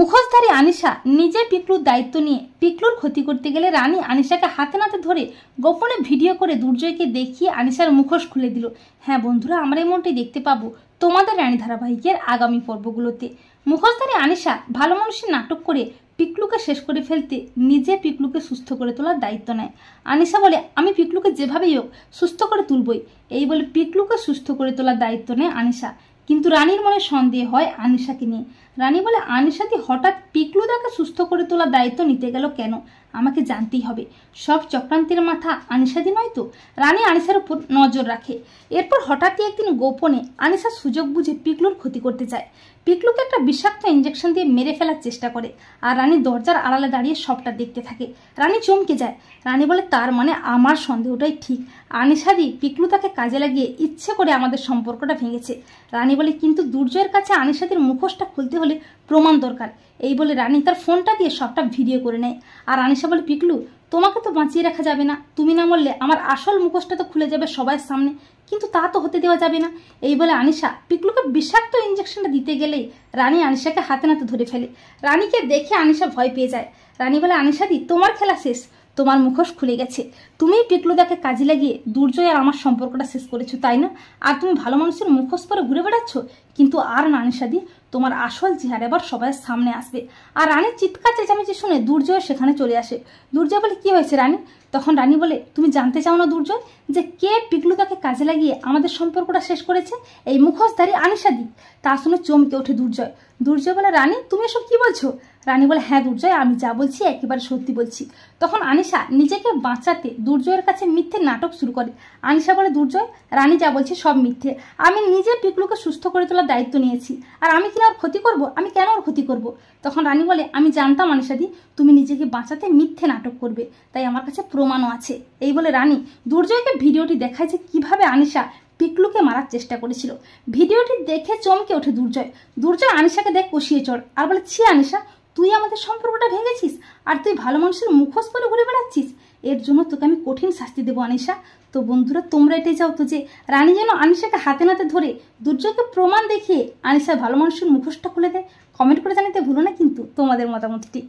মুখোশধারী আনিশা নিজে পিকলুর দায়িত্ব নিয়ে পিকলুর ক্ষতি করতে গেলে রানী আনিশাকে হাতে নাতে ধরে গোপনে ভিডিও করে দুর্জয়কে দেখিয়ে আনিশার মুখোশ খুলে দিল। হ্যাঁ বন্ধুরা, আমরা এমনটাই দেখতে পাবো তোমাদের রানী ধারাবাহিকের আগামী পর্বগুলোতে। মুখোশধারী আনিশা ভালো মানুষের নাটক করে পিকলুকে শেষ করে ফেলতে নিজে পিকলুকে সুস্থ করে তোলার দায়িত্ব নেয়। আনিশা বলে, আমি পিকলুকে যেভাবেই হোক সুস্থ করে তুলবই। এই বলে পিকলুকে সুস্থ করে তোলার দায়িত্ব নেয় আনিশা। কিন্তু রানীর মনে সন্দেহ হয় আনিশাকে নিয়ে। রানী বলে, আনিশাদি হঠাৎ পিকলুদাকে সুস্থ করে তোলার দায়িত্ব নিতে গেল কেন? আমাকে জানতেই হবে। সব চক্রান্তের মাথা আনিশাদি নয় তো? রানী আনিশার উপর নজর রাখে। এরপর হঠাৎই একদিন গোপনে আনিশা সুযোগ বুঝে পিকলুর ক্ষতি করতে চায়। পিকলুকে একটা বিষাক্ত ইঞ্জেকশন দিয়ে মেরে ফেলার চেষ্টা করে আর রানী দরজার আড়ালে দাঁড়িয়ে সবটা দেখতে থাকে। রানী চমকে যায়। রানী বলে, তার মানে আমার সন্দেহটাই ঠিক। আনিশাদি পিকলুদাকে কাজে লাগিয়ে ইচ্ছে করে আমাদের সম্পর্কটা ভেঙেছে। রানী বলে, কিন্তু দুর্জয়ের কাছে আনিশাদির মুখোশটা খুলতে হলে প্রমাণ দরকার। এই বলে রানী তার ফোনটা দিয়ে সবটা ভিডিও করে নেয়। আর আনিশা বলে, পিকলু তোমাকে তো বাঁচিয়ে রাখা যাবে না। তুমি না মরলে আমার আসল মুখোশটা তো খুলে যাবে সবার সামনে, কিন্তু তা তো হতে দেওয়া যাবে না। এই বলে আনিশা পিকলুকে বিষাক্ত ইঞ্জেকশনটা দিতে গেলেই রানী আনিশাকে হাতে নাতে ধরে ফেলে। রানীকে দেখে আনিশা ভয় পেয়ে যায়। রানী বলে, আনিশাদি তোমার খেলা শেষ, তোমার মুখোশ খুলে গেছে। তুমিই পিকলুদাকে কাজে লাগিয়ে দুর্জয় আর আমার সম্পর্কটা শেষ করেছো, তাই না? আর তুমি ভালো মানুষের মুখোশ পরে ঘুরে বেড়াচ্ছ। কিন্তু আর না আনিশাদি, তোমার আসল চেহারা এবার সবার সামনে আসবে। আর রানীর চিৎকার চেঁচামেচি শুনে দুর্জয় সেখানে চলে আসে। দুর্জয় বলে, কি হয়েছে রানী? তখন রানী বলে, তুমি জানতে চাও না দুর্জয়, যে কে পিকলুদাকে কাজে লাগিয়ে আমাদের সম্পর্কটা শেষ করেছে? এই মুখোশধারী আনিশাদি। তা শুনে চমকে ওঠে দুর্জয়। দুর্জয় বলে, রানী তুমি এসব কি বলছো? রানী বলে, হ্যাঁ দুর্জয়, আমি যা বলছি একেবারে সত্যি বলছি। তখন আনিশা নিজেকে বাঁচাতে দুর্জয়ের কাছে মিথ্যে নাটক শুরু করে। আনিশা বলে, দুর্জয়, রানী যা বলছে সব মিথ্যে। আমি নিজে পিকলুকে সুস্থ করে তোলার দায়িত্ব নিয়েছি। আর আমি কিনা ওর ক্ষতি করব? আমি কেন ওর ক্ষতি করব? তখন রানী বলে, আমি জানতাম আনিশাদি তুমি নিজেকে বাঁচাতে মিথ্যে নাটক করবে, তাই আমার কাছে প্রমাণও আছে। এই বলে রানী দুর্জয়কে ভিডিওটি দেখায় যে কিভাবে আনিশা পিকলুকে মারার চেষ্টা করেছিল। ভিডিওটি দেখে চমকে ওঠে দুর্জয়। দুর্জয় আনিশাকে দেখ কষিয়ে চড় আর বলে, ছি আনিশা, তুই আমাদের সম্পর্কটা ভেঙেছিস আর তুই ভালো মানুষের মুখোশ পরে ঘুরে বেড়াচ্ছিস। এর জন্য তোকে আমি কঠিন শাস্তি দেবো আনিশা। তো বন্ধুরা, তোমরা এটাই চাও তো যে রানী যেন আনিশাকে হাতে নাতে ধরে দুর্জয়কে প্রমাণ দেখিয়ে আনিশা ভালো মানুষের মুখোশটা খুলে দেয়? কমেন্ট করে জানাতে ভুলো না কিন্তু তোমাদের মতামতটি।